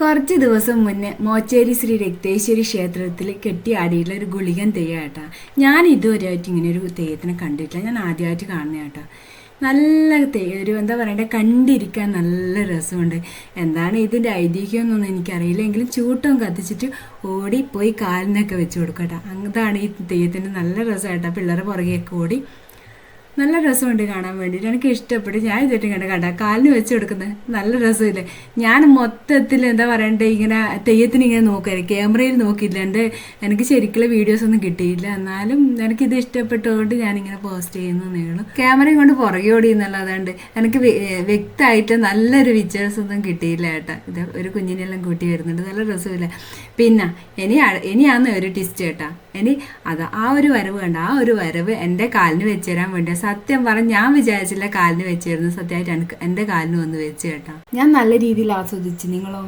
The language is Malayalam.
കുറച്ച് ദിവസം മുന്നേ മോച്ചേരി ശ്രീ രക്തേശ്വരി ക്ഷേത്രത്തിൽ കെട്ടിയാടിയിട്ടുള്ള ഒരു ഗുളികൻ തെയ്യം കേട്ടാ. ഞാൻ ഇതുവരെയായിട്ട് ഇങ്ങനെ ഒരു തെയ്യത്തിനെ കണ്ടിട്ടില്ല. ഞാൻ ആദ്യമായിട്ട് കാണുന്ന കേട്ടാ. നല്ല ഒരു എന്താ പറയണ്ടേ, കണ്ടിരിക്കാൻ നല്ല രസമുണ്ട്. എന്താണ് ഇതിൻ്റെ ഐതിഹ്യം എന്നൊന്നും എനിക്കറിയില്ല. എങ്കിലും ചൂട്ടം കത്തിച്ചിട്ട് ഓടിപ്പോയി കാലിനൊക്കെ വെച്ച് കൊടുക്കും കേട്ടോ. അതാണ് ഈ തെയ്യത്തിൻ്റെ നല്ല രസം കേട്ടോ. പിള്ളേരെ പുറകെയൊക്കെ ഓടി നല്ല രസമുണ്ട് കാണാൻ വേണ്ടിയിട്ട്. എനിക്ക് ഇഷ്ടപ്പെട്ടു. ഞാൻ ഇതായിട്ട് കണ്ട കാലിന് വെച്ച് കൊടുക്കുന്നത് നല്ല രസമില്ലേ. ഞാൻ മൊത്തത്തിൽ എന്താ പറയണ്ടേ, ഇങ്ങനെ തെയ്യത്തിന് ഇങ്ങനെ നോക്കാറ്, ക്യാമറയിൽ നോക്കിയില്ല. എനിക്ക് ശരിക്കുള്ള വീഡിയോസ് ഒന്നും കിട്ടിയില്ല. എന്നാലും എനിക്കിത് ഇഷ്ടപ്പെട്ടതുകൊണ്ട് ഞാനിങ്ങനെ പോസ്റ്റ് ചെയ്യുന്നതേ ഉള്ളൂ. ക്യാമറയും കൊണ്ട് പുറകെ ഓടി എന്നുള്ളതുകൊണ്ട് എനിക്ക് വ്യക്തമായിട്ട് നല്ലൊരു പിക്ചേഴ്സ് ഒന്നും കിട്ടിയില്ല കേട്ടോ. ഇത് ഒരു കുഞ്ഞിനെല്ലാം കൂട്ടി വരുന്നുണ്ട്, നല്ല രസമില്ല. പിന്നെ ഇനിയാണ് ഒരു ട്വിസ്റ്റ് കേട്ടാ. ആ ഒരു വരവ് കണ്ട, ആ ഒരു വരവ് എൻ്റെ കാലിന് വെച്ച് തരാൻ വേണ്ടി. സത്യം പറഞ്ഞ് ഞാൻ വിചാരിച്ചില്ല കാലിന് വെച്ച് തരുന്നത്. സത്യമായിട്ട് എൻ്റെ കാലിന് വന്ന് വെച്ച് കേട്ടാ. ഞാൻ നല്ല രീതിയിൽ ആസ്വദിച്ചു. നിങ്ങളോ?